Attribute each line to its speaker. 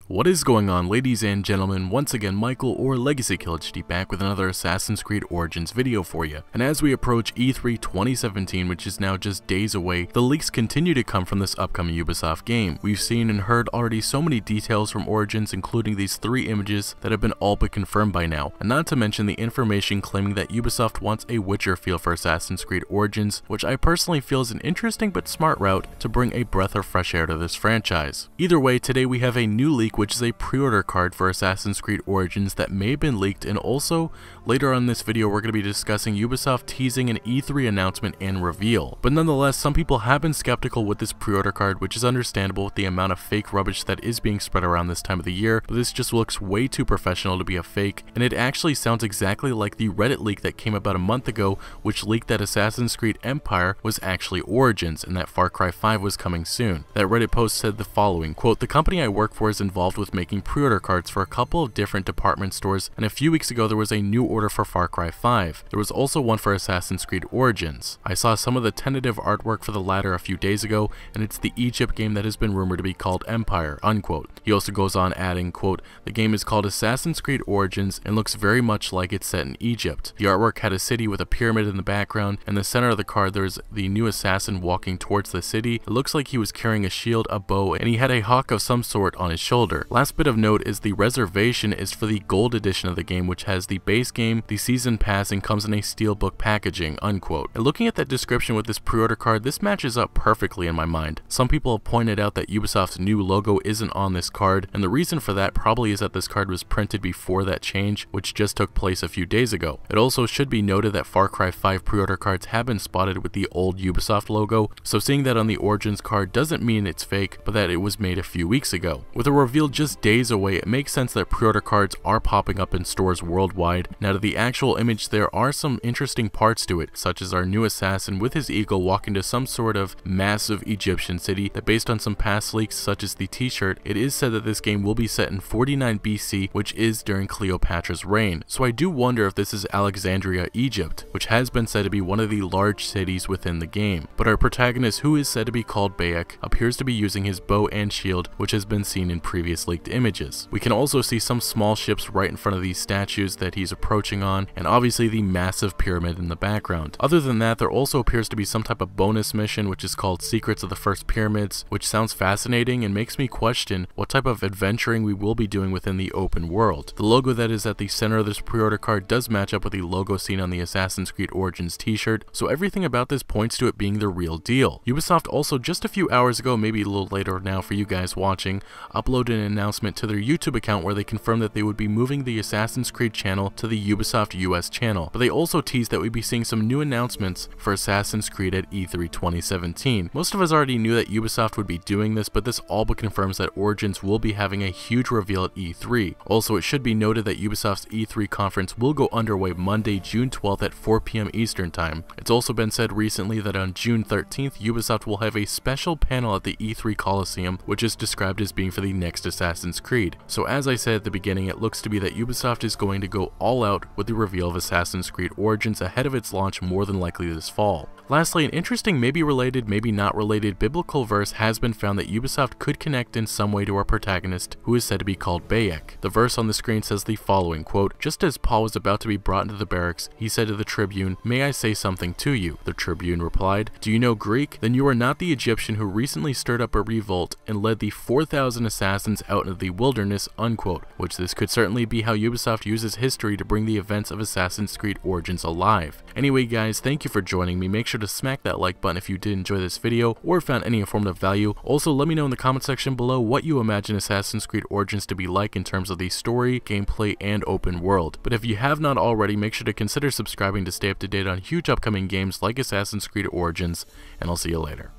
Speaker 1: What is going on, ladies and gentlemen? Once again, Michael or Legacy Kill HD back with another Assassin's Creed Origins video for you. And as we approach E3 2017, which is now just days away, the leaks continue to come from this upcoming Ubisoft game. We've seen and heard already so many details from Origins, including these 3 images that have been all but confirmed by now. And not to mention the information claiming that Ubisoft wants a Witcher feel for Assassin's Creed Origins, which I personally feel is an interesting but smart route to bring a breath of fresh air to this franchise. Either way, today we have a new leak, which is a pre-order card for Assassin's Creed Origins that may have been leaked, and also later on in this video we're going to be discussing Ubisoft teasing an E3 announcement and reveal. But nonetheless, some people have been skeptical with this pre-order card, which is understandable with the amount of fake rubbish that is being spread around this time of the year, but this just looks way too professional to be a fake, and it actually sounds exactly like the Reddit leak that came about a month ago, which leaked that Assassin's Creed Empire was actually Origins and that Far Cry 5 was coming soon. That Reddit post said the following, quote, "The company I work for is involved with making pre-order cards for a couple of different department stores, and a few weeks ago there was a new order for Far Cry 5. There was also one for Assassin's Creed Origins. I saw some of the tentative artwork for the latter a few days ago, and it's the Egypt game that has been rumored to be called Empire," unquote. He also goes on adding, quote, "The game is called Assassin's Creed Origins and looks very much like it's set in Egypt. The artwork had a city with a pyramid in the background. In the center of the card there's the new assassin walking towards the city. It looks like he was carrying a shield, a bow, and he had a hawk of some sort on his shoulder. Last bit of note is the reservation is for the gold edition of the game, which has the base game, the season pass, and comes in a steelbook packaging," unquote. And looking at that description with this pre-order card, this matches up perfectly in my mind. Some people have pointed out that Ubisoft's new logo isn't on this card, and the reason for that probably is that this card was printed before that change, which just took place a few days ago. It also should be noted that Far Cry 5 pre-order cards have been spotted with the old Ubisoft logo, so seeing that on the Origins card doesn't mean it's fake, but that it was made a few weeks ago. With a reveal just days away, it makes sense that pre-order cards are popping up in stores worldwide. Now, to the actual image, there are some interesting parts to it, such as our new assassin with his eagle walking to some sort of massive Egyptian city that, based on some past leaks such as the t-shirt, it is said that this game will be set in 49 BC, which is during Cleopatra's reign. So I do wonder if this is Alexandria, Egypt, which has been said to be one of the large cities within the game. But our protagonist, who is said to be called Bayek, appears to be using his bow and shield, which has been seen in previous leaked images. We can also see some small ships right in front of these statues that he's approaching on, and obviously the massive pyramid in the background. Other than that, there also appears to be some type of bonus mission which is called Secrets of the First Pyramids, which sounds fascinating and makes me question what type of adventuring we will be doing within the open world. The logo that is at the center of this pre-order card does match up with the logo seen on the Assassin's Creed Origins t-shirt, so everything about this points to it being the real deal. Ubisoft also just a few hours ago, maybe a little later now for you guys watching, uploaded an announcement to their YouTube account where they confirmed that they would be moving the Assassin's Creed channel to the Ubisoft US channel, but they also teased that we'd be seeing some new announcements for Assassin's Creed at E3 2017. Most of us already knew that Ubisoft would be doing this, but this all but confirms that Origins will be having a huge reveal at E3. Also, it should be noted that Ubisoft's E3 conference will go underway Monday, June 12th at 4 p.m. Eastern Time. It's also been said recently that on June 13th, Ubisoft will have a special panel at the E3 Coliseum, which is described as being for the next Assassin's Creed. So as I said at the beginning, it looks to be that Ubisoft is going to go all out with the reveal of Assassin's Creed Origins ahead of its launch, more than likely this fall. Lastly, an interesting, maybe related, maybe not related biblical verse has been found that Ubisoft could connect in some way to our protagonist, who is said to be called Bayek. The verse on the screen says the following, quote, "Just as Paul was about to be brought into the barracks, he said to the tribune, 'May I say something to you?' The tribune replied, 'Do you know Greek? Then you are not the Egyptian who recently stirred up a revolt and led the 4,000 assassins out into the wilderness,' unquote," which this could certainly be how Ubisoft uses history to bring the events of Assassin's Creed Origins alive. Anyway guys, thank you for joining me. Make sure to smack that like button if you did enjoy this video or found any informative value. Also, let me know in the comment section below what you imagine Assassin's Creed Origins to be like in terms of the story, gameplay, and open world. But if you have not already, make sure to consider subscribing to stay up to date on huge upcoming games like Assassin's Creed Origins, and I'll see you later.